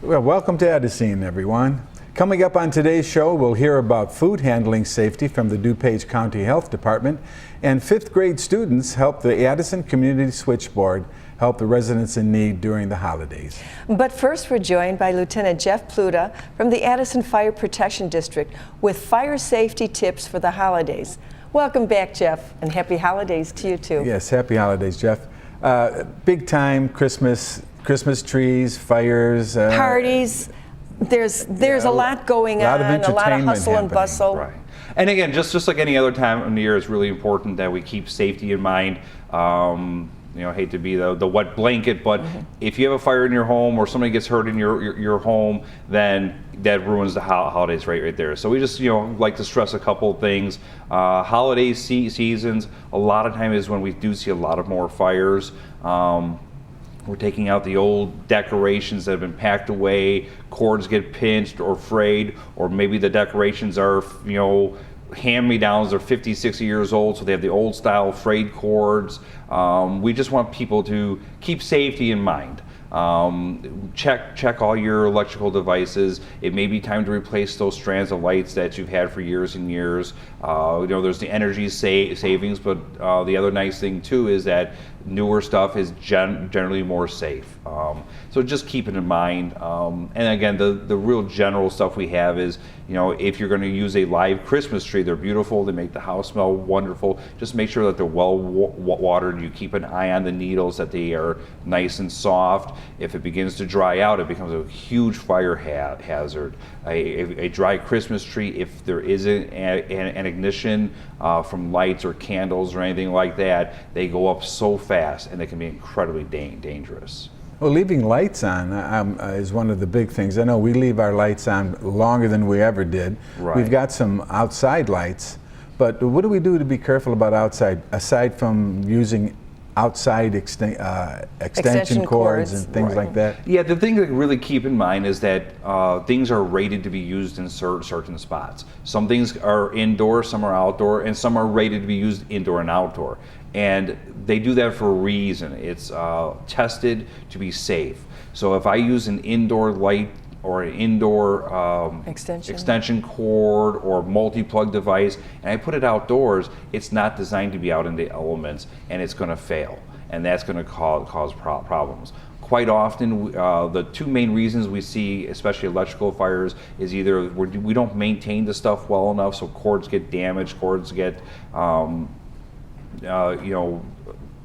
Well, welcome to Addiscene, everyone. Coming up on today's show, we'll hear about food handling safety from the DuPage County Health Department, and fifth grade students help the Addison Community Switchboard help the residents in need during the holidays. But first, we're joined by Lieutenant Jeff Pluta from the Addison Fire Protection District with fire safety tips for the holidays. Welcome back, Jeff, and happy holidays to you too. Yes, happy holidays, Jeff. Big time Christmas trees, fires, parties. There's a lot going on, a lot of hustle and bustle. Right. And again, just like any other time of the year, it's really important that we keep safety in mind. I hate to be the wet blanket, but if you have a fire in your home or somebody gets hurt in your home, then that ruins the holidays right there. So we just like to stress a couple of things. Holiday seasons, a lot of time is when we do see a lot of more fires. We're taking out the old decorations that have been packed away, cords get pinched or frayed, or maybe the decorations are, hand-me-downs, they're 50, 60 years old, so they have the old style frayed cords. We just want people to keep safety in mind. Check all your electrical devices. It may be time to replace those strands of lights that you've had for years and years. There's the energy savings, but the other nice thing too is that newer stuff is generally more safe. So just keep it in mind. And again, the real general stuff we have is, if you're going to use a live Christmas tree, they're beautiful, they make the house smell wonderful. Just make sure that they're well watered. You keep an eye on the needles, that they are nice and soft. If it begins to dry out, it becomes a huge fire hazard. A dry Christmas tree, if there isn't an ignition from lights or candles or anything like that, they go up so fast and they can be incredibly dangerous. Well, leaving lights on is one of the big things. I know we leave our lights on longer than we ever did. Right. We've got some outside lights, but what do we do to be careful about outside, aside from using outside extension cords and things like that? Yeah, the thing to really keep in mind is that things are rated to be used in certain spots. Some things are indoor, some are outdoor, and some are rated to be used indoor and outdoor. And they do that for a reason. It's tested to be safe. So if I use an indoor light or an indoor extension cord or multi-plug device, and I put it outdoors, it's not designed to be out in the elements, and it's going to fail, and that's going to cause problems. Quite often, the two main reasons we see, especially electrical fires, is either we don't maintain the stuff well enough, so cords get damaged, cords get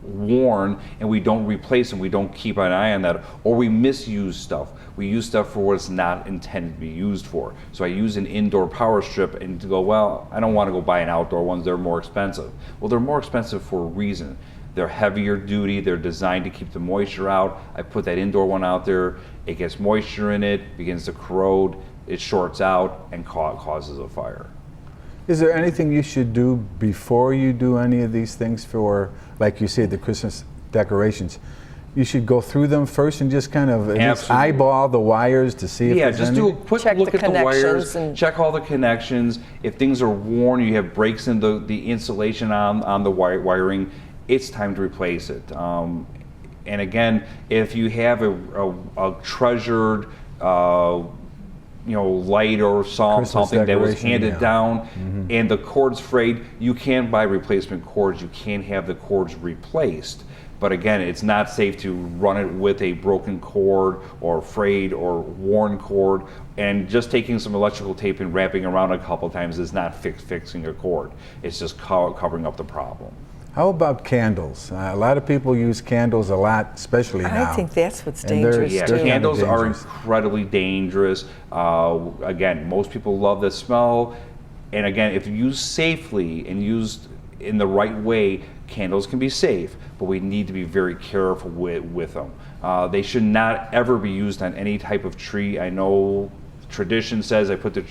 worn, and we don't replace them, we don't keep an eye on that, or we misuse stuff. We use stuff for what it's not intended to be used for. So I use an indoor power strip and to go, well, I don't want to go buy an outdoor one, they're more expensive. Well, they're more expensive for a reason. They're heavier duty, they're designed to keep the moisture out. I put that indoor one out there, it gets moisture in it, begins to corrode, it shorts out and causes a fire. Is there anything you should do before you do any of these things for, like you said, the Christmas decorations? You should go through them first and just kind of just eyeball the wires to see if there's just do a quick look at the wires, check all the connections. If things are worn, you have breaks in the insulation on the wiring, it's time to replace it. And again, if you have a treasured light or something that was handed down and the cord's frayed, you can buy replacement cords, you can have the cords replaced. But again, it's not safe to run it with a broken cord or frayed or worn cord, and just taking some electrical tape and wrapping around a couple times is not fixing a cord. It's just covering up the problem. How about candles? A lot of people use candles a lot, especially now. I think that's what's dangerous too. Candles are incredibly dangerous. Again, most people love the smell. And again, if used safely and used in the right way, candles can be safe, but we need to be very careful with them. They should not ever be used on any type of tree. I know tradition says I put the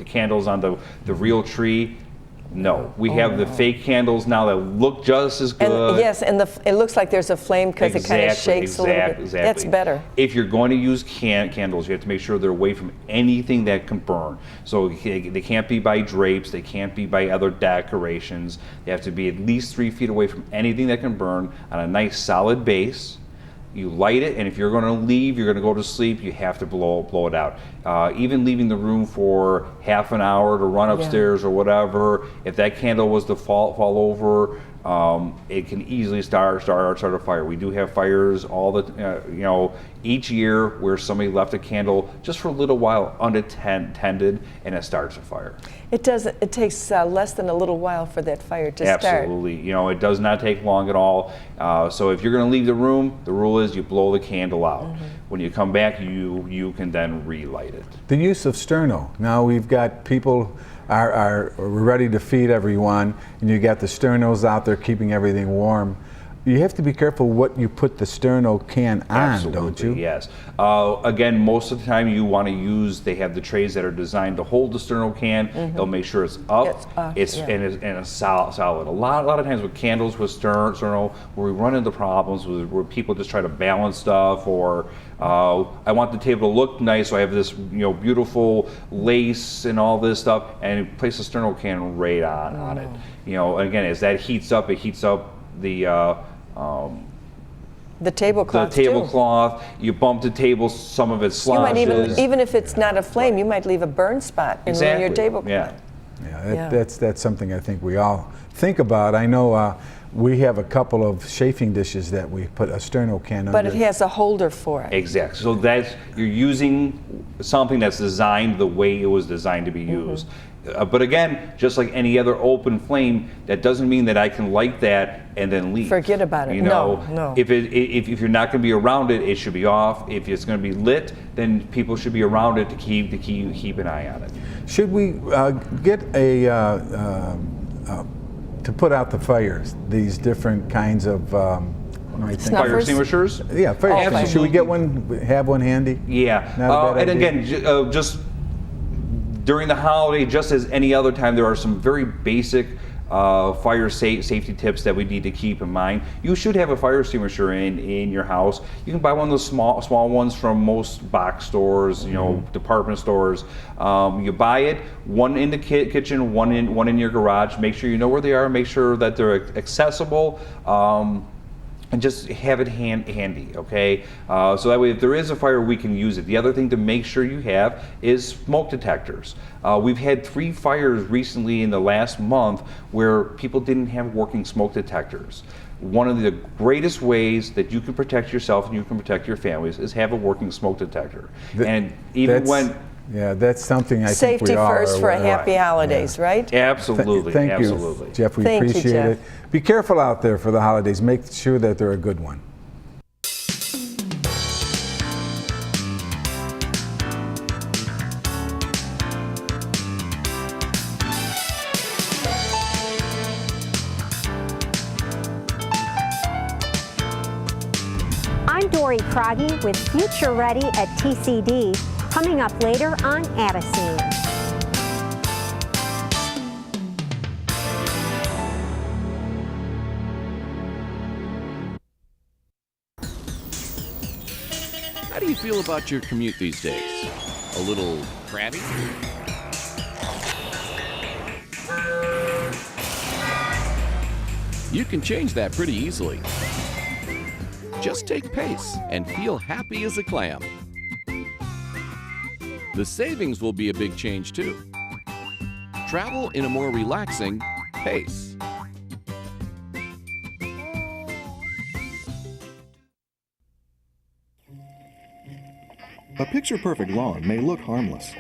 candles on the real tree. No, we have the fake candles now that look just as good. And yes, and it looks like there's a flame because it kind of shakes a little bit. Exactly. That's better. If you're going to use candles, you have to make sure they're away from anything that can burn. So they can't be by drapes, they can't be by other decorations. They have to be at least 3 feet away from anything that can burn on a nice solid base. you light it, and if you're going to leave, you're going to go to sleep, you have to blow it out. Even leaving the room for half an hour to run upstairs or whatever, if that candle was to fall over, it can easily start a fire. We do have fires all the each year where somebody left a candle just for a little while unattended, and it starts a fire. It does. It takes less than a little while for that fire to start. Absolutely. It does not take long at all. So if you're going to leave the room, the rule is you blow the candle out. When you come back, you can then relight it. The use of sterno. Now we've got people are ready to feed everyone, and you got the sternos out there keeping everything warm. You have to be careful what you put the sterno can on, Absolutely, don't you? Yes. Again, most of the time you want to use, they have the trays that are designed to hold the sterno can. They'll make sure it's up, and it's solid. A lot of times with candles with sterno, where we run into problems where people just try to balance stuff, or I want the table to look nice, so I have this beautiful lace and all this stuff, and place the sterno can right on it. Again, as that heats up, it heats up the tablecloth. You bump the table, some of it sloshes. You might even if it's not a flame, you might leave a burn spot in your tablecloth. That's something I think we all think about. I know we have a couple of chafing dishes that we put a sterno can under. But it has a holder for it. Exactly. So you're using something that's designed the way it was designed to be used. But again, just like any other open flame, that doesn't mean that I can light that and then leave. Forget about it. No. If you're not going to be around it, it should be off. If it's going to be lit, then people should be around it to keep an eye on it. Should we get to put out the fires? These different kinds of fire extinguishers. Yeah, fire extinguishers. Should we get one? Have one handy? Yeah. Not a bad idea. Again, just during the holiday, just as any other time, there are some very basic fire safety tips that we need to keep in mind. You should have a fire extinguisher in your house. You can buy one of those small ones from most box stores, department stores. You buy it, one in the kitchen, one in your garage. Make sure you know where they are. Make sure that they're accessible. And just have it handy, okay? So that way, if there is a fire, we can use it. The other thing to make sure you have is smoke detectors. We've had 3 fires recently in the last month where people didn't have working smoke detectors. One of the greatest ways that you can protect yourself and you can protect your families is have a working smoke detector. That's something I think we Safety all first are for a aware of. happy holidays, right? Absolutely. Thank Absolutely. you, Jeff. We Thank you, appreciate Jeff. it. Be careful out there for the holidays. Make sure that they're a good one. I'm Dory Croggy with Future Ready at TCD, coming up later on Addiscene. How do you feel about your commute these days? A little crabby? You can change that pretty easily. Just take Pace and feel happy as a clam. The savings will be a big change too. Travel in a more relaxing Pace. A picture-perfect lawn may look harmless,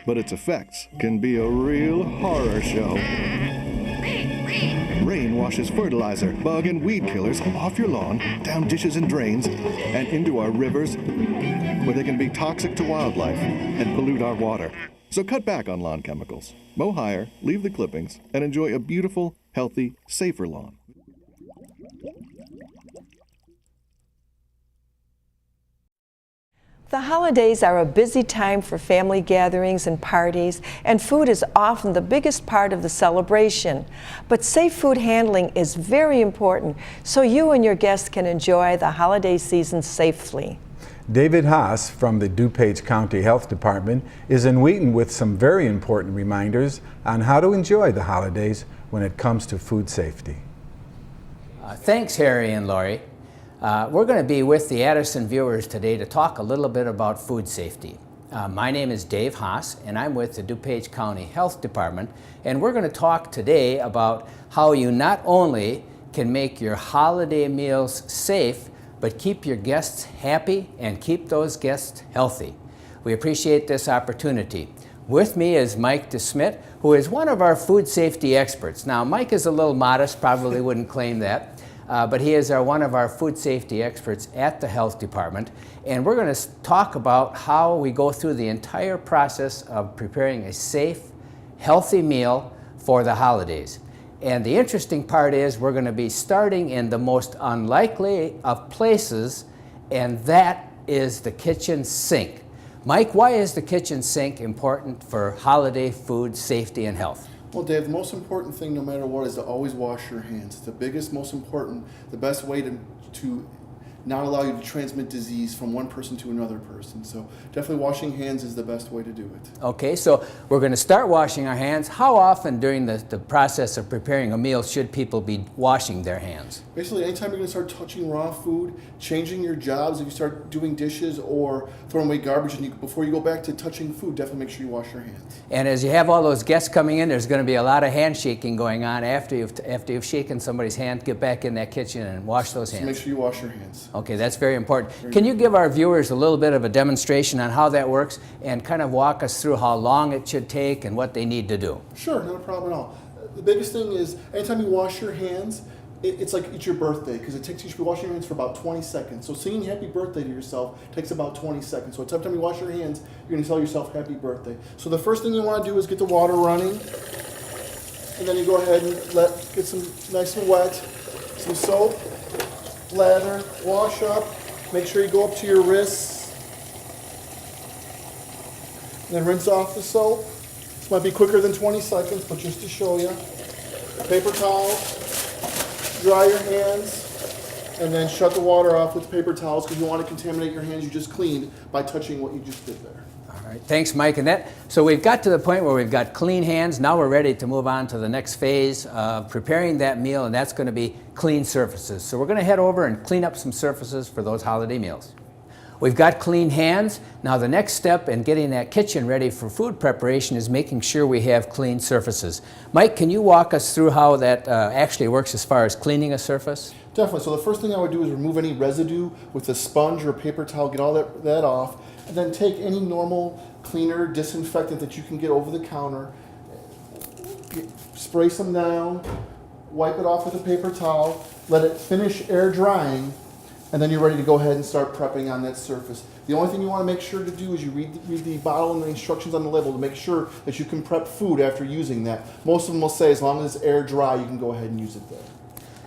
but its effects can be a real horror show. Rain washes fertilizer, bug and weed killers off your lawn, down ditches and drains, and into our rivers, where they can be toxic to wildlife and pollute our water. So cut back on lawn chemicals. Mow higher, leave the clippings, and enjoy a beautiful, healthy, safer lawn. The holidays are a busy time for family gatherings and parties, and food is often the biggest part of the celebration. But safe food handling is very important so you and your guests can enjoy the holiday season safely. David Haas from the DuPage County Health Department is in Wheaton with some very important reminders on how to enjoy the holidays when it comes to food safety. Thanks, Harry and Laurie. We're going to be with the Addiscene viewers today to talk a little bit about food safety. My name is Dave Haas, and I'm with the DuPage County Health Department, and we're going to talk today about how you not only can make your holiday meals safe, but keep your guests happy and keep those guests healthy. We appreciate this opportunity. With me is Mike DeSmit, who is one of our food safety experts. Now, Mike is a little modest, probably wouldn't claim that, but he is one of our food safety experts at the health department. And we're going to talk about how we go through the entire process of preparing a safe, healthy meal for the holidays. And the interesting part is we're going to be starting in the most unlikely of places, and that is the kitchen sink. Mike, why is the kitchen sink important for holiday food safety and health? Well, Dave, the most important thing, no matter what, is to always wash your hands. It's the biggest, most important, the best way to not allow you to transmit disease from one person to another person. So definitely washing hands is the best way to do it. Okay, so we're going to start washing our hands. How often during the process of preparing a meal should people be washing their hands? Basically, anytime you're going to start touching raw food, changing your jobs, if you start doing dishes or throwing away garbage, and before you go back to touching food, definitely make sure you wash your hands. And as you have all those guests coming in, there's going to be a lot of handshaking going on after you've shaken somebody's hand. Get back in that kitchen and wash those hands. So make sure you wash your hands. Okay, that's very important. Can you give our viewers a little bit of a demonstration on how that works and kind of walk us through how long it should take and what they need to do? Sure, not a problem at all. The biggest thing is anytime you wash your hands, it's like it's your birthday, because you should be washing your hands for about 20 seconds. So singing happy birthday to yourself takes about 20 seconds. So every time you wash your hands, you're going to tell yourself happy birthday. So the first thing you want to do is get the water running, and then you go ahead and get some nice and wet, some soap, lather, wash up, make sure you go up to your wrists, and then rinse off the soap. This might be quicker than 20 seconds, but just to show you. Paper towel, dry your hands, and then shut the water off with paper towels, because you want to contaminate your hands you just cleaned by touching what you just did there. All right, thanks, Mike. And so we've got to the point where we've got clean hands. Now we're ready to move on to the next phase of preparing that meal, and that's going to be clean surfaces. So we're going to head over and clean up some surfaces for those holiday meals. We've got clean hands. Now the next step in getting that kitchen ready for food preparation is making sure we have clean surfaces. Mike, can you walk us through how that actually works as far as cleaning a surface? Definitely. So the first thing I would do is remove any residue with a sponge or a paper towel, get all that off, and then take any normal cleaner, disinfectant that you can get over the counter, spray some down, wipe it off with a paper towel, let it finish air drying, and then you're ready to go ahead and start prepping on that surface. The only thing you want to make sure to do is you read the bottle and the instructions on the label to make sure that you can prep food after using that. Most of them will say as long as it's air dry, you can go ahead and use it there.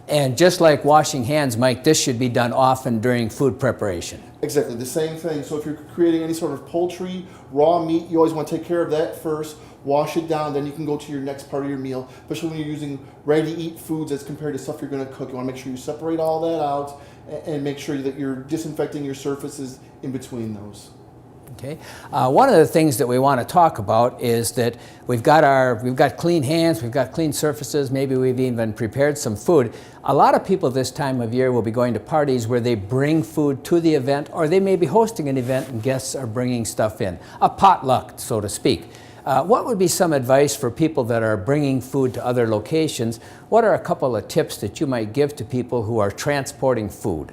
And just like washing hands, Mike, this should be done often during food preparation. Exactly, the same thing. So if you're creating any sort of poultry, raw meat, you always want to take care of that first, wash it down, then you can go to your next part of your meal, especially when you're using ready-to-eat foods as compared to stuff you're going to cook. You want to make sure you separate all that out and make sure that you're disinfecting your surfaces in between those. Okay. One of the things that we want to talk about is that we've got clean hands, we've got clean surfaces, maybe we've even prepared some food. A lot of people this time of year will be going to parties where they bring food to the event, or they may be hosting an event and guests are bringing stuff in, a potluck, so to speak. What would be some advice for people that are bringing food to other locations? What are a couple of tips that you might give to people who are transporting food?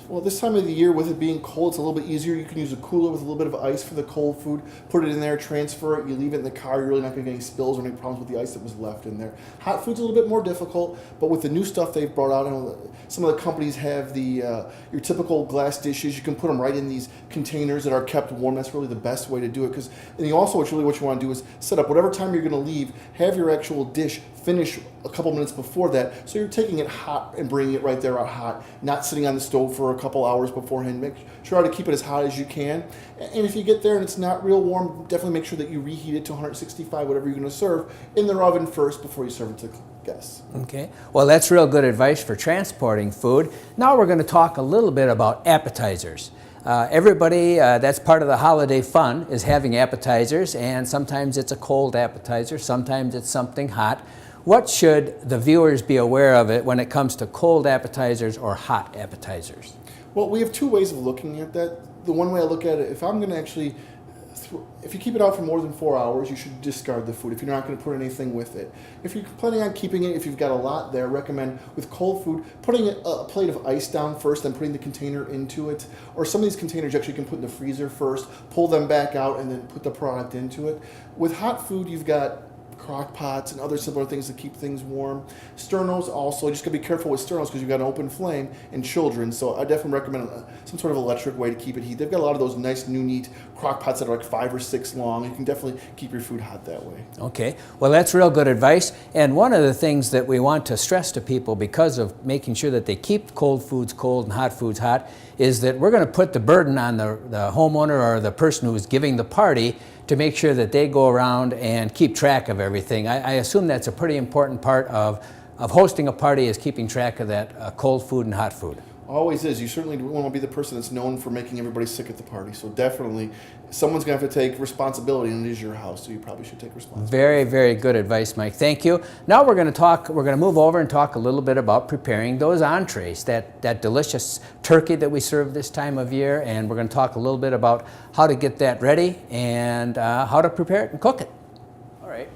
Well, this time of the year, with it being cold, it's a little bit easier. You can use a cooler with a little bit of ice for the cold food. Put it in there, transfer it. You leave it in the car. You're really not going to get any spills or any problems with the ice that was left in there. Hot food's a little bit more difficult, but with the new stuff they've brought out, I know some of the companies have your typical glass dishes. You can put them right in these containers that are kept warm. That's really the best way to do it. Because also, what you want to do is set up whatever time you're going to leave. Have your actual dish finish a couple minutes before that, so you're taking it hot and bringing it right there out hot, not sitting on the stove for a couple hours beforehand. Make sure to keep it as hot as you can, and if you get there and it's not real warm, definitely make sure that you reheat it to 165, whatever you're going to serve, in their oven first before you serve it to guests. Okay, well, that's real good advice for transporting food. Now we're going to talk a little bit about appetizers. Everybody, that's part of the holiday fun, is having appetizers, and sometimes it's a cold appetizer, sometimes it's something hot. what should the viewers be aware of it when it comes to cold appetizers or hot appetizers? Well, we have two ways of looking at that. The one way I look at it, if I'm going to actually, if you keep it out for more than 4 hours, you should discard the food if you're not going to put anything with it. If you're planning on keeping it, if you've got a lot there, recommend with cold food, putting a plate of ice down first, then putting the container into it. Or some of these containers you actually can put in the freezer first, pull them back out, and then put the product into it. With hot food, you've got crock pots and other similar things to keep things warm. Sternos also, you just gotta be careful with sternos because you've got an open flame and children, so I definitely recommend some sort of electric way to keep it heat. They've got a lot of those nice new neat crock pots that are like 5 or 6 long. You can definitely keep your food hot that way. Okay, well that's real good advice, and one of the things that we want to stress to people because of making sure that they keep cold foods cold and hot foods hot is that we're going to put the burden on the homeowner or the person who's giving the party to make sure that they go around and keep track of everything. I assume that's a pretty important part of hosting a party is keeping track of that cold food and hot food. Always is. You certainly don't want to be the person that's known for making everybody sick at the party. So definitely, someone's going to have to take responsibility, and it is your house, so you probably should take responsibility. Very, very good advice, Mike. Thank you. Now we're going to move over and talk a little bit about preparing those entrees, that delicious turkey that we serve this time of year, and we're going to talk a little bit about how to get that ready and how to prepare it and cook it. All right.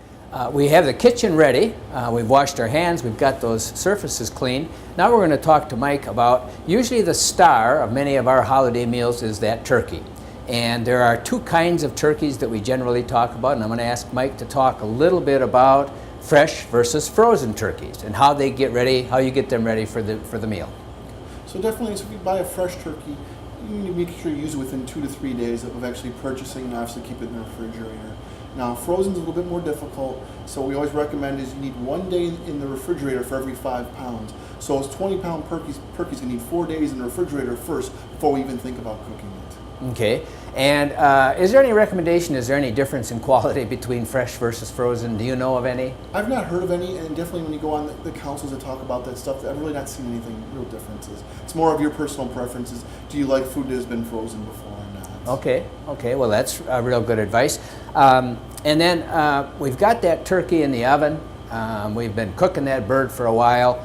We have the kitchen ready. We've washed our hands. We've got those surfaces clean. Now we're going to talk to Mike about, usually the star of many of our holiday meals is that turkey. And there are two kinds of turkeys that we generally talk about, and I'm going to ask Mike to talk a little bit about fresh versus frozen turkeys and how they get ready, how you get them ready for the meal. So definitely, if you buy a fresh turkey, you need to make sure you use it within 2 to 3 days of actually purchasing, and obviously keep it in the refrigerator. Now, frozen's a little bit more difficult, so we always recommend is you need 1 day in the refrigerator for every 5 pounds. So those 20-pound turkeys, you need 4 days in the refrigerator first before we even think about cooking it. Okay. And is there any recommendation, is there any difference in quality between fresh versus frozen? Do you know of any? I've not heard of any, and definitely when you go on the councils that talk about that stuff, I've really not seen anything real differences. It's more of your personal preferences. Do you like food that has been frozen before or not? Okay, well that's real good advice. And then we've got that turkey in the oven. We've been cooking that bird for a while.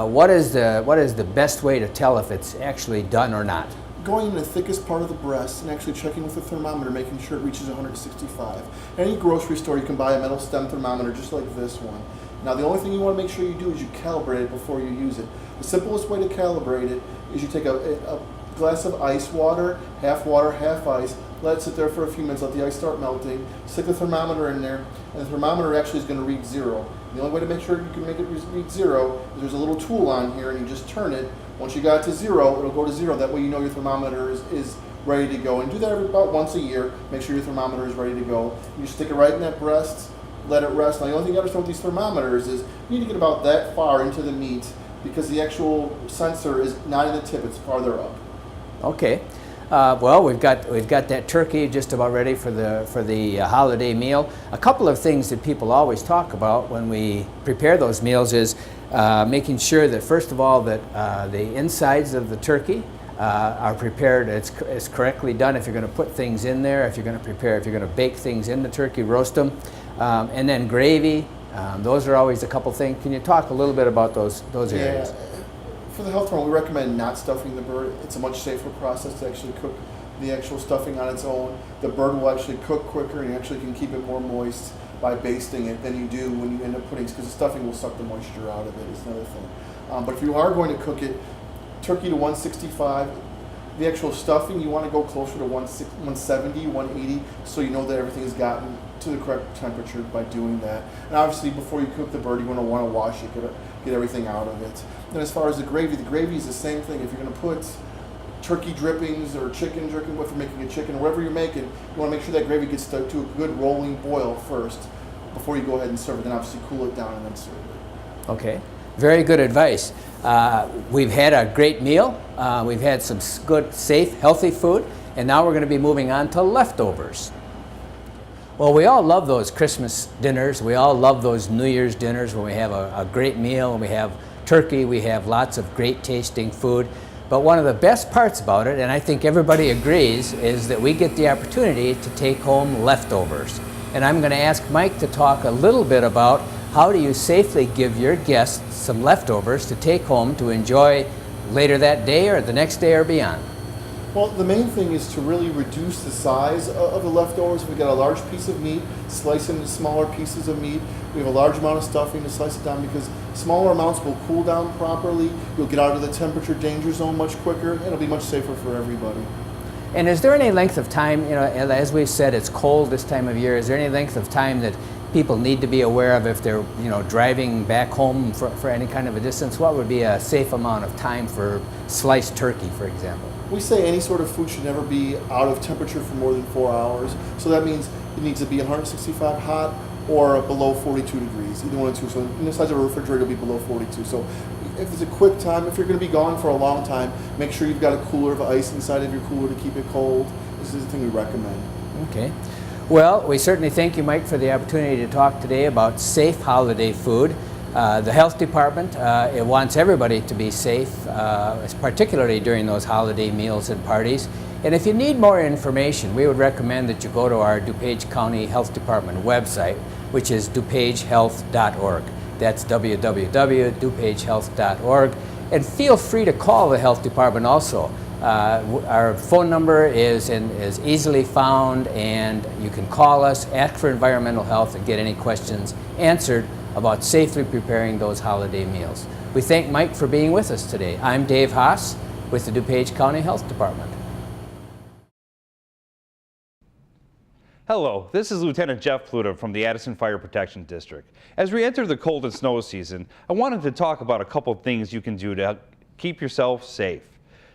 What is the best way to tell if it's actually done or not? Going in the thickest part of the breast and actually checking with the thermometer, making sure it reaches 165. Any grocery store, you can buy a metal stem thermometer just like this one. Now, the only thing you want to make sure you do is you calibrate it before you use it. The simplest way to calibrate it is you take a glass of ice water, half ice, let it sit there for a few minutes, let the ice start melting, stick the thermometer in there, and the thermometer actually is going to read 0. The only way to make sure you can make it read 0 is there's a little tool on here, and you just turn it. Once you got it to 0, it'll go to 0. That way you know your thermometer is ready to go. And do that about once a year. Make sure your thermometer is ready to go. You stick it right in that breast, let it rest. Now, the only thing you understand with these thermometers is you need to get about that far into the meat because the actual sensor is not in the tip, it's farther up. Okay. Well, we've got that turkey just about ready for the holiday meal. A couple of things that people always talk about when we prepare those meals is making sure that first of all that the insides of the turkey are prepared. It's correctly done. If you're going to put things in there, if you're going to bake things in the turkey, roast them, and then gravy. Those are always a couple things. Can you talk a little bit about those areas? For the health department, we recommend not stuffing the bird. It's a much safer process to actually cook the actual stuffing on its own. The bird will actually cook quicker, and you actually can keep it more moist by basting it than you do when you end up putting, because the stuffing will suck the moisture out of it. It's another thing. But if you are going to cook it, turkey to 165. The actual stuffing, you want to go closer to 170, 180, so you know that everything has gotten to the correct temperature by doing that. And obviously, before you cook the bird, you want to wash it, get everything out of it. And as far as the gravy is the same thing. If you're going to put turkey drippings or chicken dripping, if you're making a chicken or whatever you're making, you want to make sure that gravy gets to a good rolling boil first before you go ahead and serve it. Then obviously cool it down and then serve it. Okay, very good advice. We've had a great meal. We've had some good, safe, healthy food, and now we're going to be moving on to leftovers. Well, we all love those Christmas dinners. We all love those New Year's dinners when we have a great meal and we have turkey, we have lots of great tasting food. But one of the best parts about it, and I think everybody agrees, is that we get the opportunity to take home leftovers. And I'm going to ask Mike to talk a little bit about how do you safely give your guests some leftovers to take home to enjoy later that day or the next day or beyond? Well, the main thing is to really reduce the size of the leftovers. If we got a large piece of meat, slice into smaller pieces of meat. We have a large amount of stuffing to slice it down, because smaller amounts will cool down properly. You'll get out of the temperature danger zone much quicker, and it'll be much safer for everybody. And is there any length of time, as we've said, it's cold this time of year, is there any length of time that people need to be aware of if they're, driving back home for any kind of a distance? What would be a safe amount of time for sliced turkey, for example? We say any sort of food should never be out of temperature for more than 4 hours. So that means it needs to be 165 hot or below 42 degrees, either one or two. So inside the refrigerator will be below 42. So if it's a quick time, if you're going to be gone for a long time, make sure you've got a cooler of ice inside of your cooler to keep it cold. This is the thing we recommend. Okay. Well, we certainly thank you, Mike, for the opportunity to talk today about safe holiday food. The health department, it wants everybody to be safe, particularly during those holiday meals and parties. And if you need more information, we would recommend that you go to our DuPage County Health Department website, which is dupagehealth.org. That's www.dupagehealth.org. And feel free to call the health department also. Our phone number is easily found, and you can call us, ask for environmental health, and get any questions answered about safely preparing those holiday meals. We thank Mike for being with us today. I'm Dave Haas with the DuPage County Health Department. Hello, this is Lieutenant Jeff Pluta from the Addiscene Fire Protection District. As we enter the cold and snow season, I wanted to talk about a couple things you can do to keep yourself safe.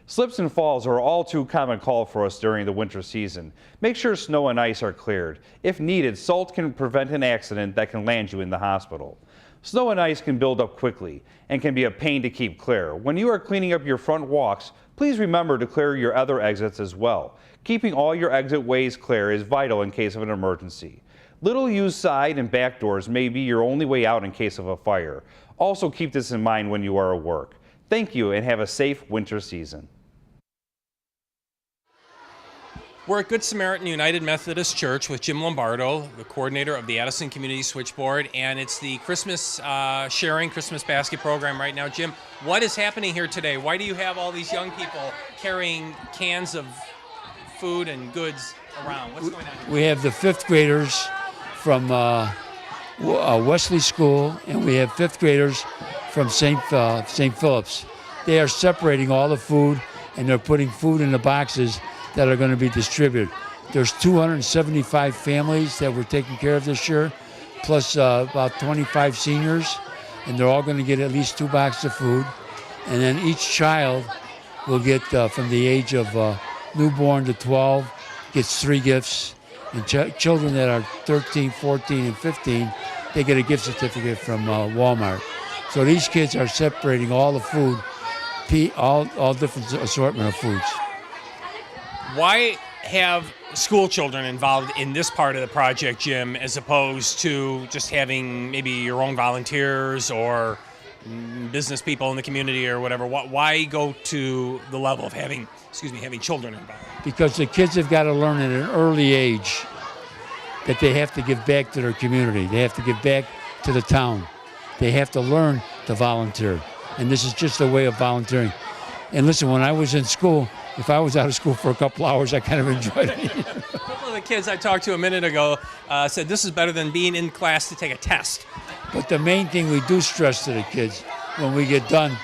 Slips and falls are all too common call for us during the winter season. Make sure snow and ice are cleared. If needed, salt can prevent an accident that can land you in the hospital. Snow and ice can build up quickly and can be a pain to keep clear. When you are cleaning up your front walks, please remember to clear your other exits as well. Keeping all your exit ways clear is vital in case of an emergency. Little used side and back doors may be your only way out in case of a fire. Also keep this in mind when you are at work. Thank you and have a safe winter season. We're at Good Samaritan United Methodist Church with Jim Lombardo, the coordinator of the Addiscene Community Switchboard, and it's the Christmas sharing, Christmas basket program right now. Jim, what is happening here today? Why do you have all these young people carrying cans of food and goods around? What's going on here? We have the fifth graders from Wesley School, and we have fifth graders from St. Philip's. They are separating all the food, and they're putting food in the boxes that are going to be distributed. There's 275 families that we're taking care of this year, plus about 25 seniors, and they're all going to get at least 2 boxes of food. And then each child will get, from the age of newborn to 12, gets 3 gifts. And children that are 13, 14, and 15, they get a gift certificate from Walmart. So these kids are separating all the food, all different assortment of foods. Why have school children involved in this part of the project, Jim, as opposed to just having maybe your own volunteers or business people in the community or whatever? Why go to the level of having children involved? Because the kids have got to learn at an early age that they have to give back to their community. They have to give back to the town. They have to learn to volunteer. And this is just a way of volunteering. And listen, when I was in school, if I was out of school for a couple hours, I kind of enjoyed it. A couple of the kids I talked to a minute ago said this is better than being in class to take a test. But the main thing we do stress to the kids when we get done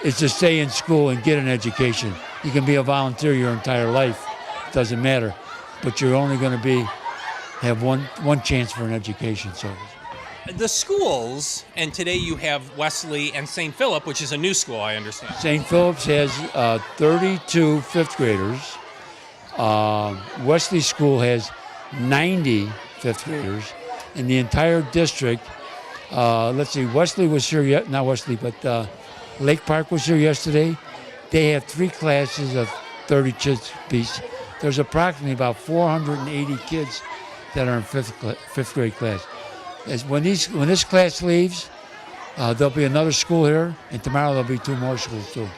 is to stay in school and get an education. You can be a volunteer your entire life. It doesn't matter. But you're only going to have one chance for an education. So the schools, and today you have Wesley and St. Philip, which is a new school, I understand. St. Philip's has 32 fifth graders. Wesley School has 90 fifth graders. In the entire district, let's see, Wesley was here yet, not Wesley, but Lake Park was here yesterday. They have 3 classes of 30 kids apiece. There's approximately about 480 kids that are in fifth grade class. When this class leaves, there'll be another school here, and tomorrow there'll be 2 more schools too.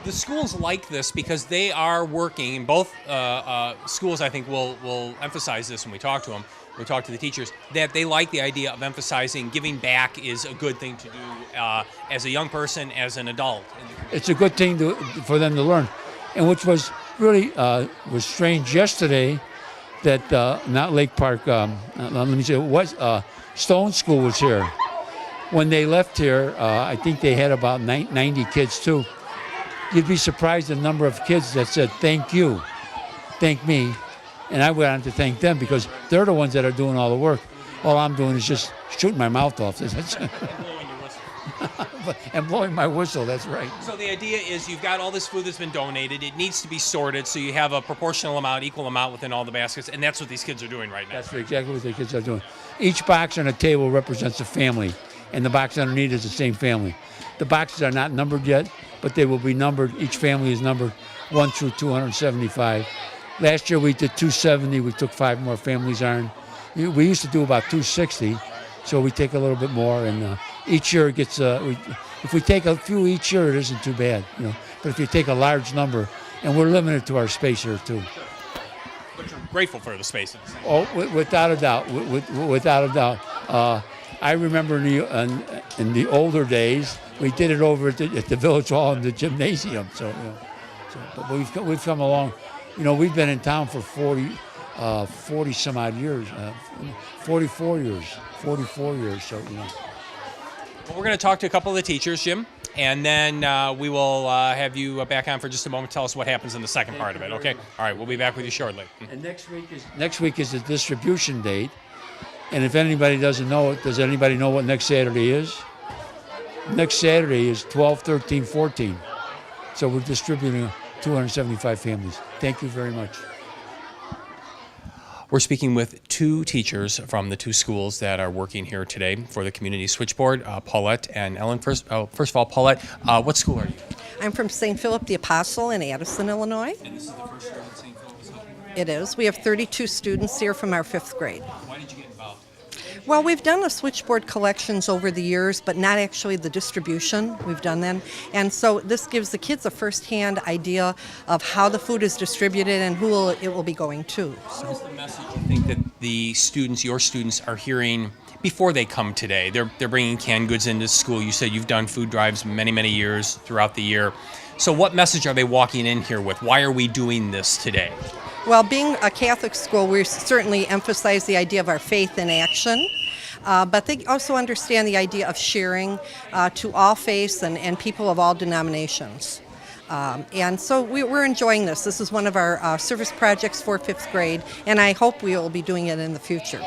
The schools like this because they are working, and both schools I think will emphasize this when we talk to them. we talked to the teachers, that they like the idea of emphasizing giving back is a good thing to do as a young person, as an adult. It's a good thing for them to learn. And which was really was strange yesterday that not Lake Park, let me say, Stone School was here. When they left here, I think they had about 90 kids too. You'd be surprised the number of kids that said, thank you, thank me. And I went on to thank them because they're the ones that are doing all the work. All I'm doing is just shooting my mouth off. And blowing my whistle, that's right. So the idea is you've got all this food that's been donated. It needs to be sorted so you have a proportional amount, equal amount within all the baskets, and that's what these kids are doing right now. That's exactly what the kids are doing. Each box on the table represents a family, and the box underneath is the same family. The boxes are not numbered yet, but they will be numbered. Each family is numbered 1 through 275. Last year we did 270. We took 5 more families on. We used to do about 260, so we take a little bit more, and each year it gets. If we take a few each year, it isn't too bad, But if you take a large number, and we're limited to our space here too. But you're grateful for the space. Oh, without a doubt, without a doubt. I remember in the older days, we did it over at the Village Hall in the gymnasium. But we've come along. We've been in town for 40 some odd years, 44 years. So Well, we're going to talk to a couple of the teachers, Jim, and then we will have you back on for just a moment. Tell us what happens in the second part of it. Okay. All right. We'll be back with you shortly. And next week is the distribution date. And if anybody doesn't know it, does anybody know what next Saturday is? Next Saturday is 12, 13, 14. So we're distributing 275 families. Thank you very much. We're speaking with 2 teachers from the 2 schools that are working here today for the Community Switchboard, Paulette and Ellen. First of all, Paulette, what school are you? I'm from St. Philip the Apostle in Addiscene, Illinois. And this is the first year that St. Philip is helping you? It is. We have 32 students here from our 5th grade. Why did you get involved? Well, we've done the switchboard collections over the years, but not actually the distribution. We've done them. And so this gives the kids a first-hand idea of how the food is distributed and who it will be going to. What is the message you think that the students, your students, are hearing before they come today? They're bringing canned goods into school. You said you've done food drives many, many years throughout the year. So what message are they walking in here with? Why are we doing this today? Well, being a Catholic school, we certainly emphasize the idea of our faith in action. But they also understand the idea of sharing to all faiths and people of all denominations. And so we're enjoying this. This is one of our service projects for 5th grade, and I hope we will be doing it in the future.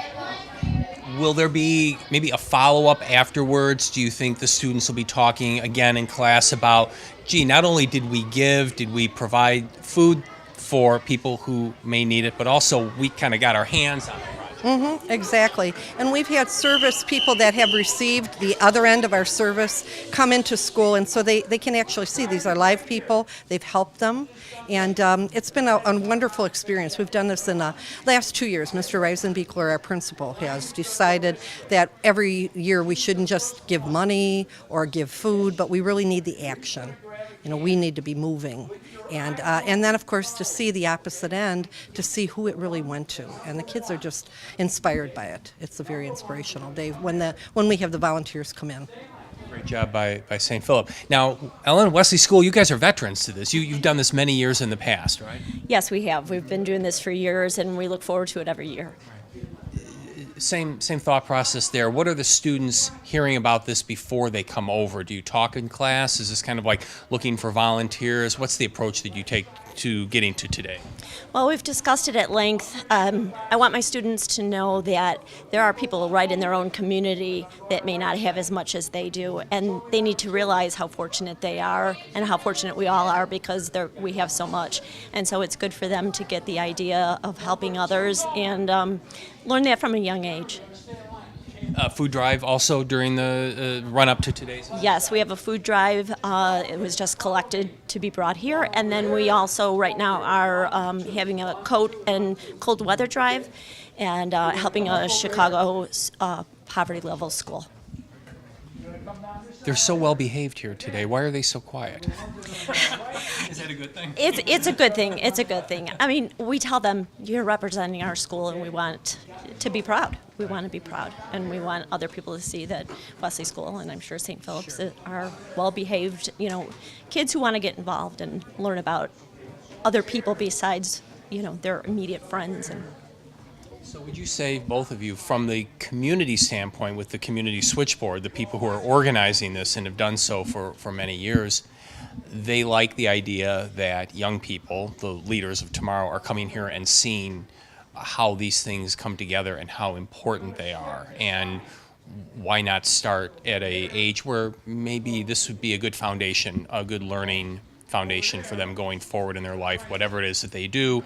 Will there be maybe a follow-up afterwards? Do you think the students will be talking again in class about, gee, not only did we provide food for people who may need it, but also we kind of got our hands on it? Exactly. And we've had service people that have received the other end of our service come into school, and so they can actually see these are live people. They've helped them, and it's been a wonderful experience. We've done this in the last 2 years. Mr. Reisenbeekler, our principal, has decided that every year we shouldn't just give money or give food, but we really need the action. We need to be moving. And then, of course, to see the opposite end, to see who it really went to. And the kids are just inspired by it. It's a very inspirational day when we have the volunteers come in. Great job by St. Philip. Now, Ellen, Wesley School, you guys are veterans to this. You've done this many years in the past, right? Yes, we have. We've been doing this for years, and we look forward to it every year. Same thought process there. What are the students hearing about this before they come over? Do you talk in class? Is this kind of like looking for volunteers? What's the approach that you take to getting to today? Well, we've discussed it at length. I want my students to know that there are people right in their own community that may not have as much as they do, and they need to realize how fortunate they are and how fortunate we all are because we have so much. And so it's good for them to get the idea of helping others and learn that from a young age. Food drive also during the run-up to today's? Yes, we have a food drive. It was just collected to be brought here. And then we also right now are having a coat and cold weather drive and helping a Chicago poverty level school. They're so well behaved here today. Why are they so quiet? that a good thing? It's a good thing. It's a good thing. I mean, we tell them you're representing our school, and we want to be proud. We want to be proud, and we want other people to see that Wesley School, and I'm sure St. Philip's, are well-behaved, kids who want to get involved and learn about other people besides, their immediate friends. And so would you say, both of you, from the community standpoint with the community switchboard, the people who are organizing this and have done so for many years, they like the idea that young people, the leaders of tomorrow, are coming here and seeing how these things come together and how important they are? And why not start at an age where maybe this would be a good foundation, a good learning foundation for them going forward in their life, whatever it is that they do.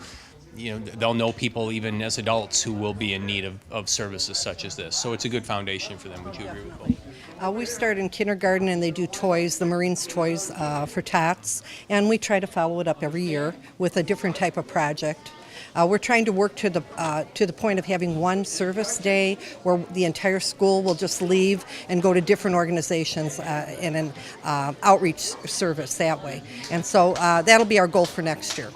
They'll know people even as adults who will be in need of services such as this. So it's a good foundation for them. Would you agree with both? We start in kindergarten, and they do toys, the Marines toys for tots, and we try to follow it up every year with a different type of project. We're trying to work to the point of having one service day where the entire school will just leave and go to different organizations in an outreach service that way. And so that'll be our goal for next year.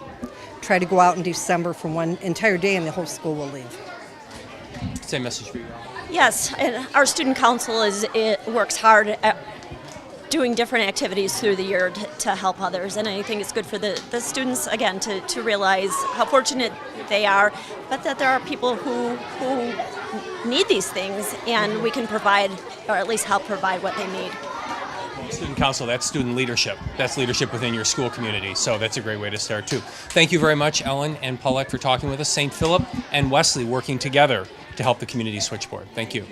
Try to go out in December for one entire day, and the whole school will leave. Same message for you. yes, and our student council works hard at doing different activities through the year to help others, and I think it's good for the students, again, to realize how fortunate they are, but that there are people who need these things, and we can provide, or at least help provide what they need. Student council, that's student leadership. That's leadership within your school community, so that's a great way to start too. Thank you very much, Ellen and Paulette, for talking with us. St. Philip and Wesley working together to help the community switchboard. Thank you.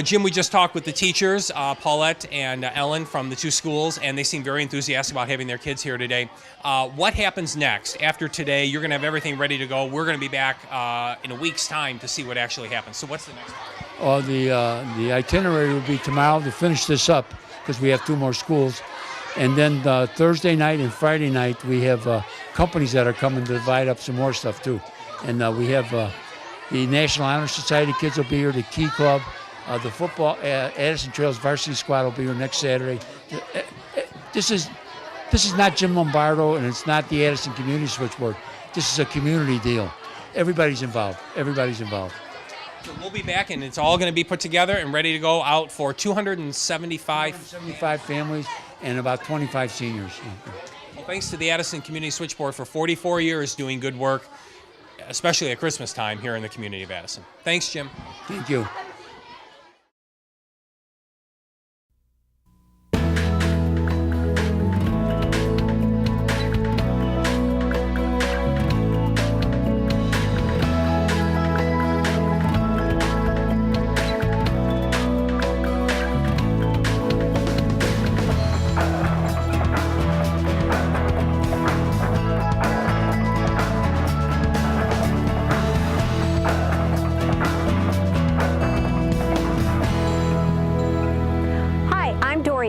Jim, we just talked with the teachers, Paulette and Ellen from the two schools, and they seem very enthusiastic about having their kids here today. What happens next? After today, you're going to have everything ready to go. We're going to be back in a week's time to see what actually happens. So what's the next part? The itinerary will be tomorrow to finish this up, because we have two more schools. And then Thursday night and Friday night, we have companies that are coming to divide up some more stuff too. And we have the National Honor Society kids will be here, the Key Club. The football, Addison Trails varsity squad will be here next Saturday. This is not Jim Lombardo, and it's not the Addison Community Switchboard. This is a community deal. Everybody's involved. Everybody's involved. So we'll be back, and it's all going to be put together and ready to go out for 275 families and about 25 seniors. Well, thanks to the Addison Community Switchboard for 44 years doing good work, especially at Christmas time here in the community of Addison. Thanks, Jim. Thank you.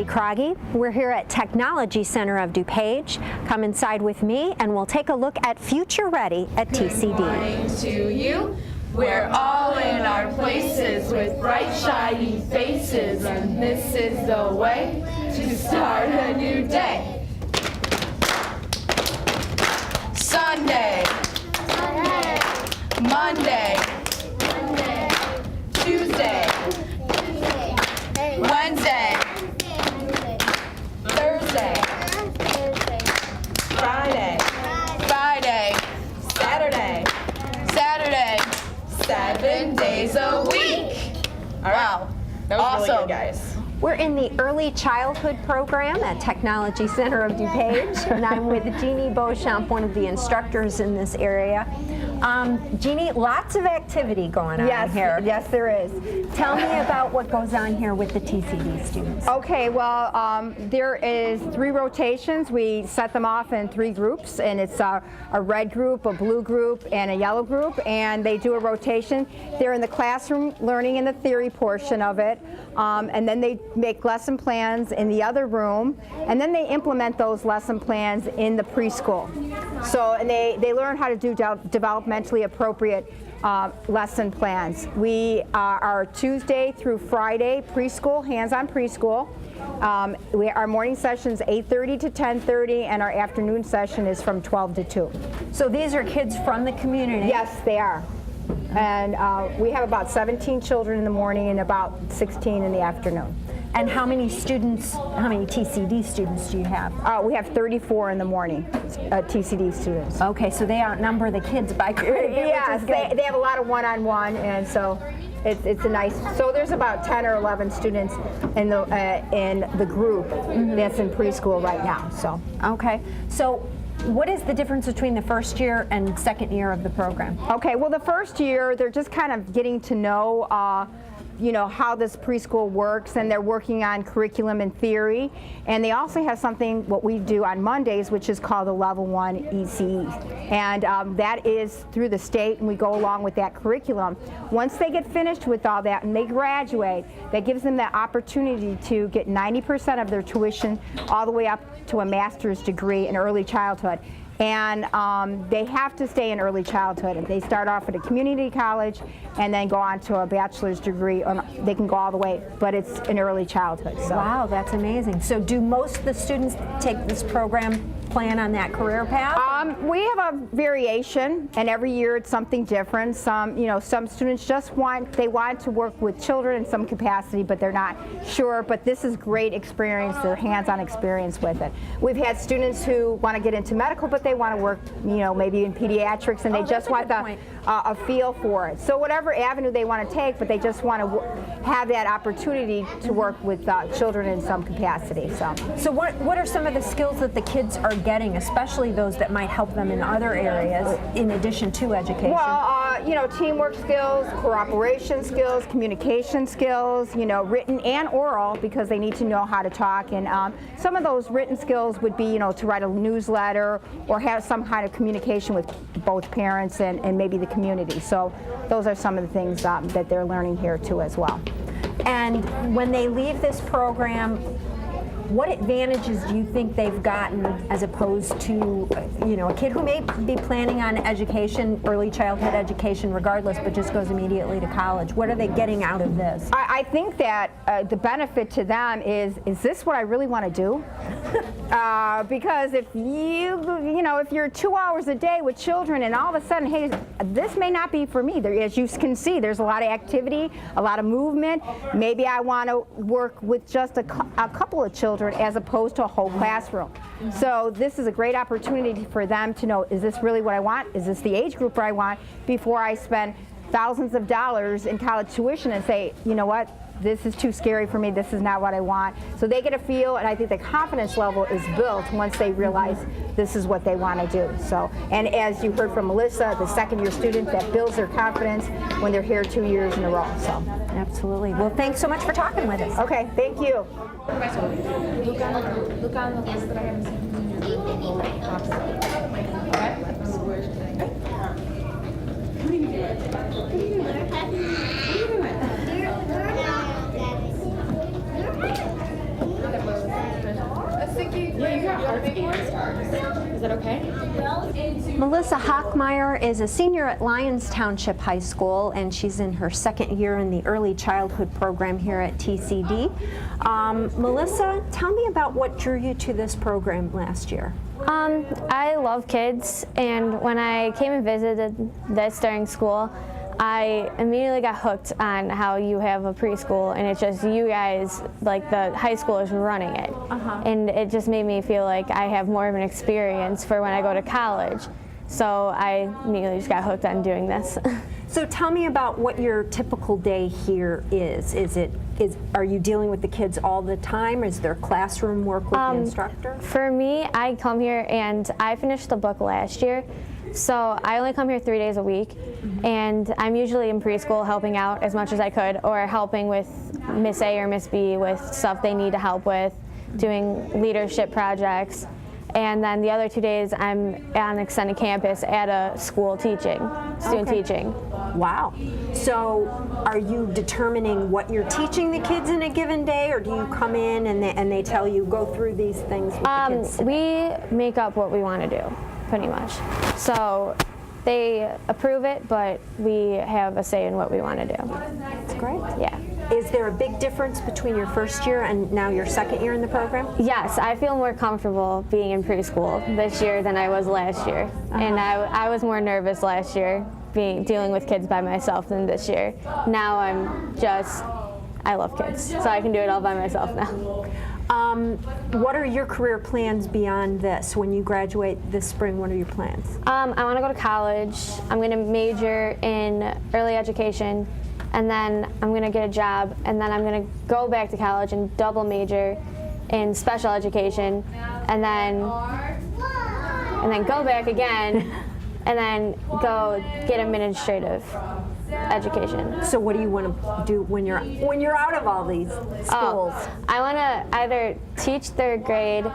Croggy. We're here at Technology Center of DuPage. Come inside with me and we'll take a look at Future Ready at TCD. Good morning to you. We're all in our places with bright shiny faces, and this is the way to start a new day. Sunday, Monday, Tuesday, Wednesday, Thursday, Friday, Saturday, 7 days a week. All right. Wow, that was awesome. Really good, guys. We're in the Early Childhood Program at Technology Center of DuPage, and I'm with Jeannie Beauchamp, one of the instructors in this area. Jeannie, lots of activity going on here. Yes, there is. Tell me about what goes on here with the TCD students. Okay, well, there is 3 rotations. We set them off in 3 groups, and it's a red group, a blue group, and a yellow group, and they do a rotation. They're in the classroom learning in the theory portion of it, and then they make lesson plans in the other room, and then they implement those lesson plans in the preschool. So, and they learn how to do developmentally appropriate lesson plans. We are Tuesday through Friday preschool, hands-on preschool. Our morning session is 8:30 to 10:30, and our afternoon session is from 12 to 2. So these are kids from the community? Yes, they are. And we have about 17 children in the morning and about 16 in the afternoon. And how many students, how many TCD students do you have? We have 34 in the morning, TCD students. Okay, so they outnumber the kids by quite a bit. Yes, they have a lot of one-on-one, and so it's a nice. So there's about 10 or 11 students in the group that's in preschool right now. So okay, so what is the difference between the first year and second year of the program? Okay, well, the first year they're just kind of getting to know how this preschool works, and they're working on curriculum and theory. And they also have something, what we do on Mondays, which is called a Level 1 ECE. And that is through the state, and we go along with that curriculum. Once they get finished with all that and they graduate, that gives them the opportunity to get 90% of their tuition all the way up to a master's degree in early childhood. And they have to stay in early childhood. They start off at a community college and then go on to a bachelor's degree. They can go all the way, but it's in early childhood. So. Wow, that's amazing. So do most of the students take this program, plan on that career path? We have a variation, and every year it's something different. Some students just want to work with children in some capacity, but they're not sure. But this is great experience, their hands-on experience with it. We've had students who want to get into medical, but they want to work, maybe in pediatrics, and they just want a feel for it. So whatever avenue they want to take, but they just want to have that opportunity to work with children in some capacity. So what are some of the skills that the kids are getting, especially those that might help them in other areas in addition to education? Well, teamwork skills, cooperation skills, communication skills, written and oral, because they need to know how to talk. And some of those written skills would be, to write a newsletter or have some kind of communication with both parents and maybe the community. So those are some of the things that they're learning here too as well. And when they leave this program, what advantages do you think they've gotten as opposed to, a kid who may be planning on education, early childhood education regardless, but just goes immediately to college? What are they getting out of this? I think that the benefit to them is this what I really want to do? Because if if you're 2 hours a day with children and all of a sudden, hey, this may not be for me. As you can see, there's a lot of activity, a lot of movement. Maybe I want to work with just a couple of children as opposed to a whole classroom. So this is a great opportunity for them to know, is this really what I want? Is this the age group I want? Before I spend thousands of dollars in college tuition and say, you know what? This is too scary for me, this is not what I want. So they get a feel, and I think the confidence level is built once they realize this is what they want to do. So, and as you heard from Melissa, the second-year student, that builds their confidence when they're here 2 years in a row. So, absolutely. Well, thanks so much for talking with us. Okay, thank you. Look on the list that I haven't Is that okay? Melissa Hockmeyer is a senior at Lyons Township High School, and she's in her second year in the early childhood program here at TCD. Melissa, tell me about what drew you to this program last year. I love kids, and when I came and visited this during school, I immediately got hooked on how you have a preschool, and it's just you guys, like the high schoolers, running it. And it just made me feel like I have more of an experience for when I go to college. So I immediately just got hooked on doing this. So tell me about what your typical day here is. Are you dealing with the kids all the time? Is there classroom work with the instructor? For me, I come here and I finished the book last year. So I only come here 3 days a week, and I'm usually in preschool helping out as much as I could, or helping with Miss A or Miss B with stuff they need to help with, doing leadership projects. And then the other 2 days I'm on extended campus at a school teaching, student teaching. Wow. So are you determining what you're teaching the kids in a given day, or do you come in and they tell you go through these things with the kids today? We make up what we want to do. pretty much. So they approve it, but we have a say in what we want to do. That's great. Yeah. Is there a big difference between your first year and now your second year in the program? Yes, I feel more comfortable being in preschool this year than I was last year. And I was more nervous last year dealing with kids by myself than this year. Now I love kids, so I can do it all by myself now. What are your career plans beyond this? When you graduate this spring, what are your plans? I want to go to college. I'm going to major in early education, and then I'm going to get a job, and then I'm going to go back to college and double major in special education, and then go back again, and then go get administrative education. So what do you want to do when you're out of all these schools? I want to either teach third grade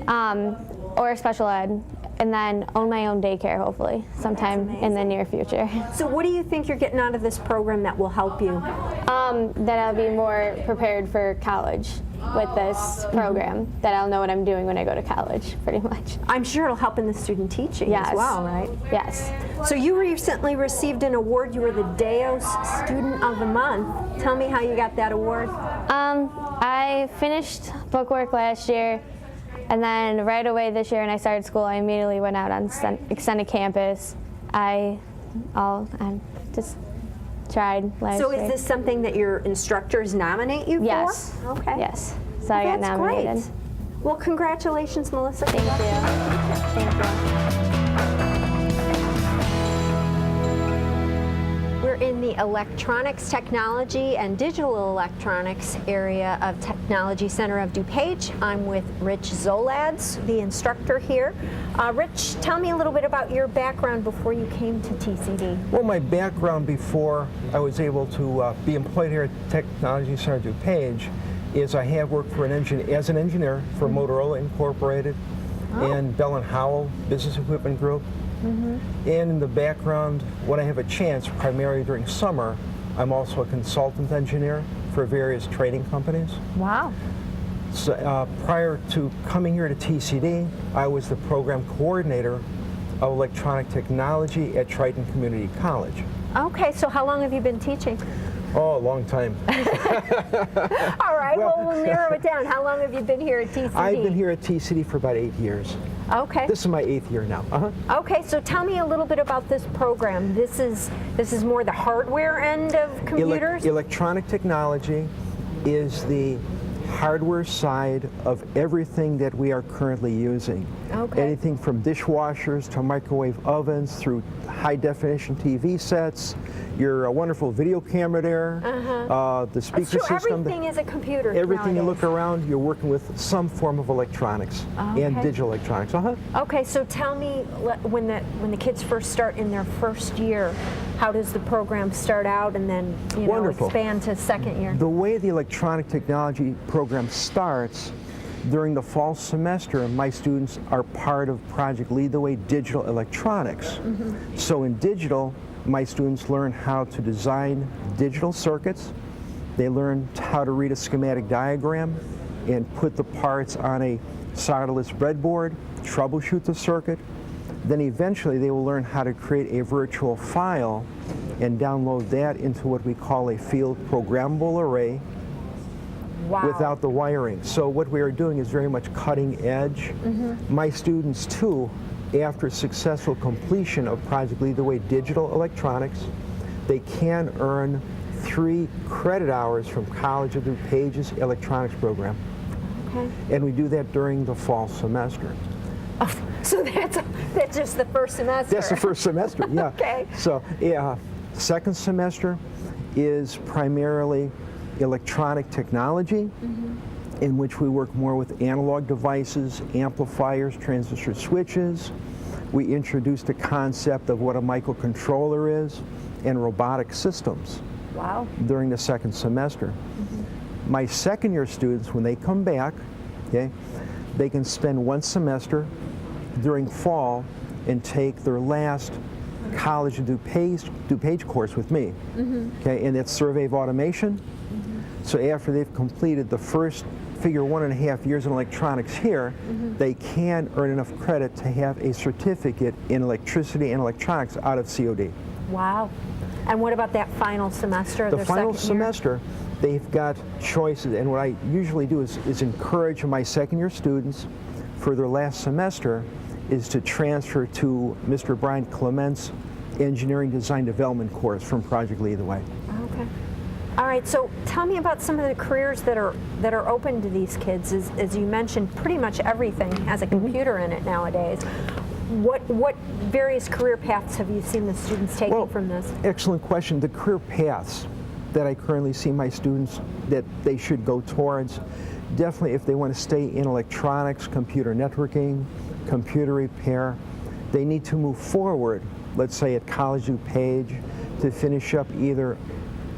or special ed, and then own my own daycare, hopefully, sometime in the near future. So what do you think you're getting out of this program that will help you? That I'll be more prepared for college with this program, that I'll know what I'm doing when I go to college, pretty much. I'm sure it'll help in the student teaching as well, right? Yes. So you recently received an award. You were the Deos Student of the Month. Tell me how you got that award. I finished bookwork last year, and then right away this year when I started school, I immediately went out on extended campus. I just tried last So year. is this something that your instructors nominate you Yes. for? Okay. Yes. So I got That's nominated. great. Well, congratulations, Melissa. Thank you. Thank you. We're in the Electronics Technology and Digital Electronics area of Technology Center of DuPage. I'm with Rich Zolads, the instructor here. Rich, tell me a little bit about your background before you came to TCD. Well, my background before I was able to be employed here at Technology Center of DuPage is I have worked for as an engineer for Motorola Incorporated and Bell and Howell Business Equipment Group. And in the background, when I have a chance, primarily during summer, I'm also a consultant engineer for various trading companies. Wow. So, prior to coming here to TCD, I was the program coordinator of electronic technology at Triton Community College. Okay, so how long have you been teaching? Oh, a long time. All right, well, we'll narrow it down. How long have you been here at TCD? I've been here at TCD for about 8 years. Okay. This is my 8th year now. Okay, so tell me a little bit about this program. This is more the hardware end of computers? Electronic technology is the hardware side of everything that we are currently using. Okay. Anything from dishwashers to microwave ovens through high definition TV sets, your wonderful video camera there, the speaker That's true. system. Everything is a computer Everything you nowadays. look around, you're working with some form of electronics and digital electronics. Okay, so tell me, when the kids first start in their first year, how does the program start out and then expand to second year? The way the electronic technology program starts, during the fall semester, my students are part of Project Lead the Way Digital Electronics. So in digital, my students learn how to design digital circuits. They learn how to read a schematic diagram and put the parts on a solderless breadboard, troubleshoot the circuit. Then eventually they will learn how to create a virtual file and download that into what we call a field programmable array. Wow. Without the wiring. So what we are doing is very much cutting edge. My students too, after successful completion of Project Lead the Way Digital Electronics, they can earn 3 credit hours from College of DuPage's electronics program. Okay. And we do that during the fall semester. Oh, so that's just the first semester? That's the first semester, yeah. Okay. So second semester is primarily electronic technology, in which we work more with analog devices, amplifiers, transistor switches. We introduced the concept of what a microcontroller is and robotic systems during the second semester. My second year students, when they come back, they can spend 1 semester during fall and take their last College of DuPage course with me. And it's Survey of Automation. So after they've completed the first figure 1.5 years in electronics here, they can earn enough credit to have a certificate in electricity and electronics out of COD. Wow. And what about that final semester of The their final second year? semester, they've got choices, and what I usually do is encourage my second-year students for their last semester is to transfer to Mr. Brian Clement's Engineering Design Development course from Project Lead the Way. Okay. All right, so tell me about some of the careers that are open to these kids. As you mentioned, pretty much everything has a computer in it nowadays. What various career paths have you seen the students taking from this? Excellent question. The career paths that I currently see my students that they should go towards, definitely if they want to stay in electronics, computer networking, computer repair, they need to move forward, let's say at College DuPage, to finish up either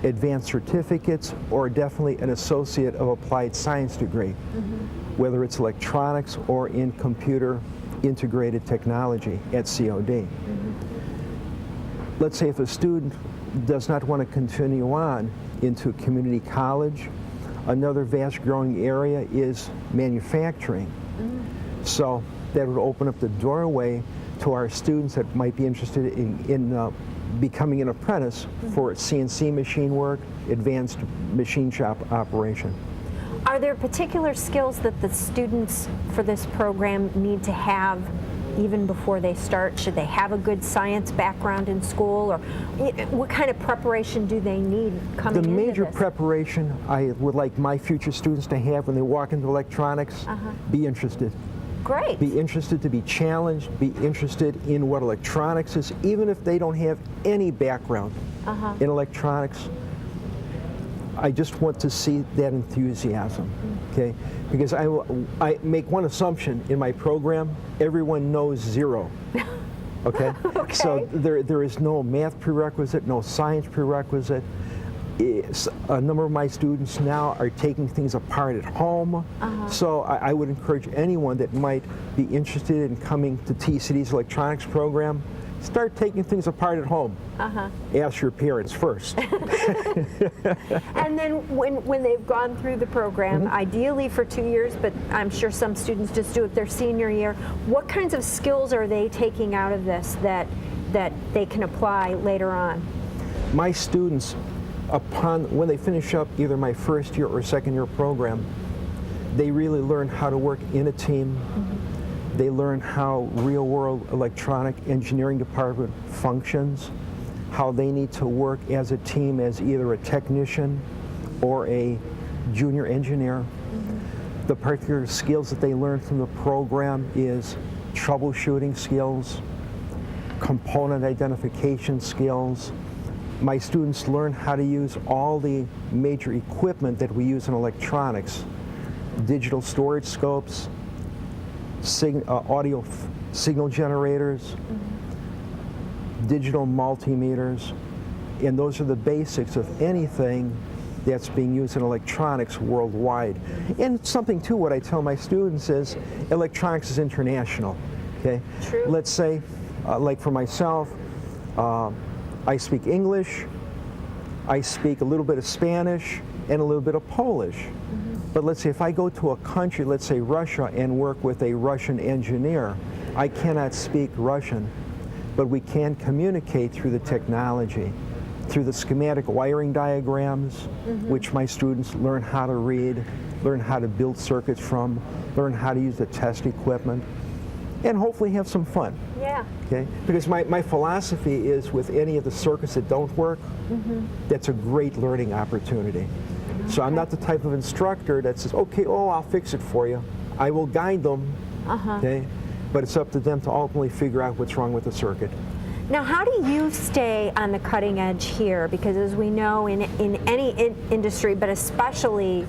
advanced certificates or definitely an Associate of Applied Science degree, whether it's electronics or in computer integrated technology at COD. Let's say if a student does not want to continue on into community college, another vast growing area is manufacturing. So that would open up the doorway to our students that might be interested in becoming an apprentice for CNC machine work, advanced machine shop operation. Are there particular skills that the students for this program need to have even before they start? Should they have a good science background in school, or what kind of preparation do they need coming into The major this? preparation I would like my future students to have when they walk into electronics, be interested. Great. Be interested to be challenged, be interested in what electronics is, even if they don't have any background in electronics. I just want to see that enthusiasm, okay? Because I make one assumption in my program: everyone knows zero, okay? So there is no math prerequisite, no science prerequisite. A number of my students now are taking things apart at home, so I would encourage anyone that might be interested in coming to TCD's electronics program, start taking things apart at home. Ask your parents first. And then when they've gone through the program, ideally for 2 years, but I'm sure some students just do it their senior year, what kinds of skills are they taking out of this that they can apply later on? My students, when they finish up either my first year or second year program, they really learn how to work in a team. They learn how real-world electronic engineering department functions, how they need to work as a team as either a technician or a junior engineer. The particular skills that they learn from the program is troubleshooting skills, component identification skills. My students learn how to use all the major equipment that we use in electronics: digital storage scopes, audio signal generators, digital multimeters, and those are the basics of anything that's being used in electronics worldwide. And something too, what I tell my students is electronics is international, okay? True. Let's say, like for myself, I speak English, I speak a little bit of Spanish, and a little bit of Polish. But let's say if I go to a country, let's say Russia, and work with a Russian engineer, I cannot speak Russian, but we can communicate through the technology, through the schematic wiring diagrams, which my students learn how to read, learn how to build circuits from, learn how to use the test equipment, and hopefully have some fun. Yeah. Okay? Because my philosophy is with any of the circuits that don't work, that's a great learning opportunity. So I'm not the type of instructor that says, okay, I'll fix it for you. I will guide them, okay? But it's up to them to ultimately figure out what's wrong with the circuit. Now, how do you stay on the cutting edge here? Because as we know, in any industry, but especially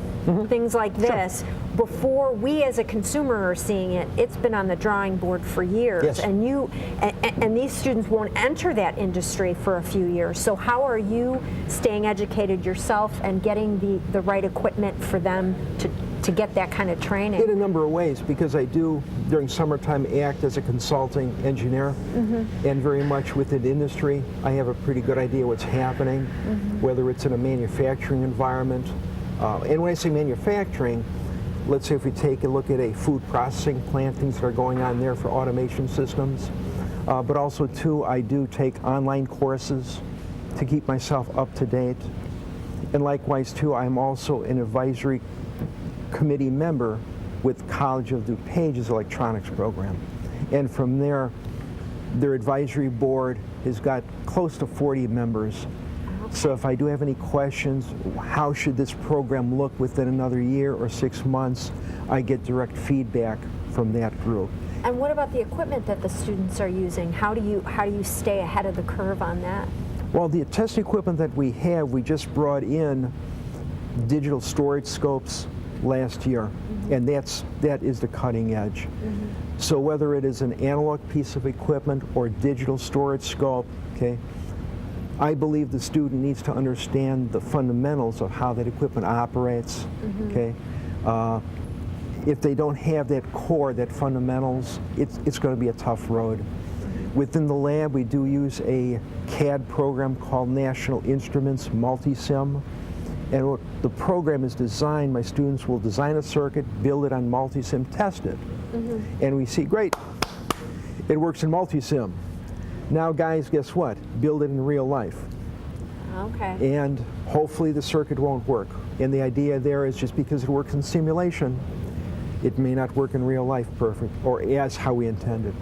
things like this, before we as a consumer are seeing it, it's been on the drawing board for years. Yes. And these students won't enter that industry for a few years. So how are you staying educated yourself and getting the right equipment for them to get that kind of training? In a number of ways, because I do, during summertime, act as a consulting engineer, and very much within industry, I have a pretty good idea what's happening, whether it's in a manufacturing environment. And when I say manufacturing, let's say if we take a look at a food processing plant, things that are going on there for automation systems. But also too, I do take online courses to keep myself up to date. And likewise too, I'm also an advisory committee member with College of DuPage's electronics program. And from there, their advisory board has got close to 40 members. So if I do have any questions, how should this program look within another year or 6 months, I get direct feedback from that group. And what about the equipment that the students are using? How do you stay ahead of the curve on that? Well, the test equipment that we have, we just brought in digital storage scopes last year, and that is the cutting edge. So whether it is an analog piece of equipment or digital storage scope, okay, I believe the student needs to understand the fundamentals of how that equipment operates, okay? If they don't have that core, that fundamentals, it's going to be a tough road. Within the lab, we do use a CAD program called National Instruments Multisim. And what the program is designed, my students will design a circuit, build it on Multisim, test it. And we see, great, it works in Multisim. Now guys, guess what? Build it in real life. Okay. And hopefully the circuit won't work. And the idea there is just because it works in simulation, it may not work in real life perfect, or as how we intended.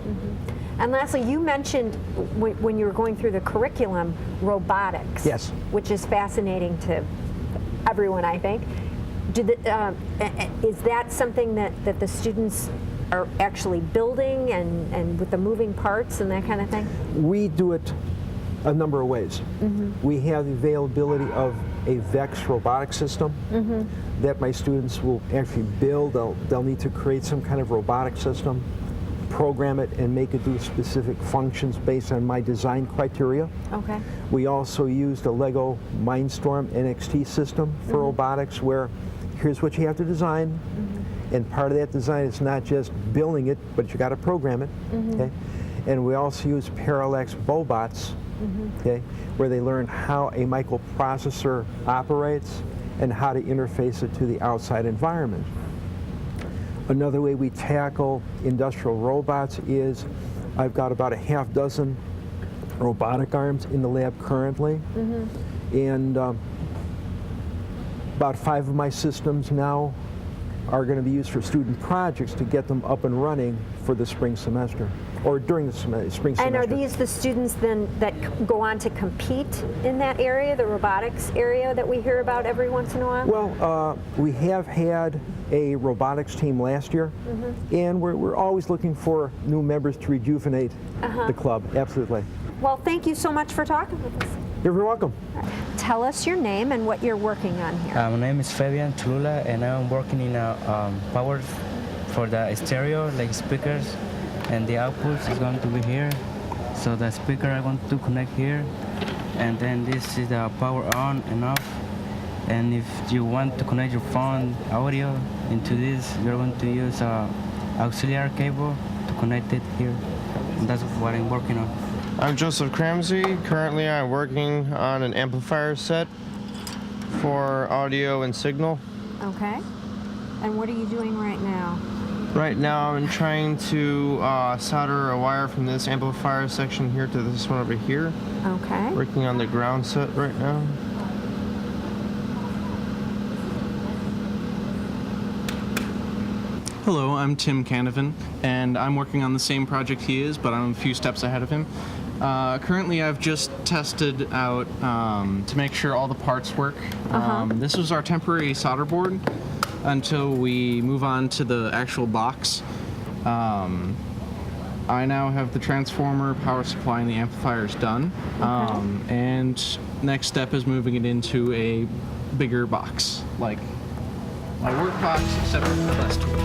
And lastly, you mentioned when you were going through the curriculum, robotics. Yes. Which is fascinating to everyone, I think. Is that something that the students are actually building and with the moving parts and that kind of thing? We do it a number of ways. We have the availability of a VEX robotic system that my students will actually build. They'll need to create some kind of robotic system, program it, and make it do specific functions based on my design criteria. Okay. We also used a Lego Mindstorm NXT system for robotics, where here's what you have to design, and part of that design is not just building it, but you got to program it. Okay? And we also use Parallax Bobots, okay, where they learn how a microprocessor operates and how to interface it to the outside environment. Another way we tackle industrial robots is I've got about a half dozen robotic arms in the lab currently, and about 5 of my systems now are going to be used for student projects to get them up and running for the spring semester, or during the spring semester. And are these the students then that go on to compete in that area, the robotics area that we hear about every once in a while? Well, we have had a robotics team last year, and we're always looking for new members to rejuvenate the club, absolutely. Well, thank you so much for talking with us. You're very welcome. Tell us your name and what you're working on here. My name is Fabian Tulula, and I'm working in a power for the stereo, like speakers, and the output is going to be here. So the speaker I want to connect here, and then this is the power on and off. And if you want to connect your phone audio into this, you're going to use a auxiliary cable to connect it here. And that's what I'm working on. I'm Joseph Cramsey. Currently I'm working on an amplifier set for audio and signal. Okay. And what are you doing right now? Right now I'm trying to solder a wire from this amplifier section here to this one over here. Okay. Working on the ground set right now. Hello, I'm Tim Canavan, and I'm working on the same project he is, but I'm a few steps ahead of him. Currently, I've just tested out to make sure all the parts work. This was our temporary solder board until we move on to the actual box. I now have the transformer, power supply, and the amplifiers done. And next step is moving it into a bigger box, like my work box, except for less tools.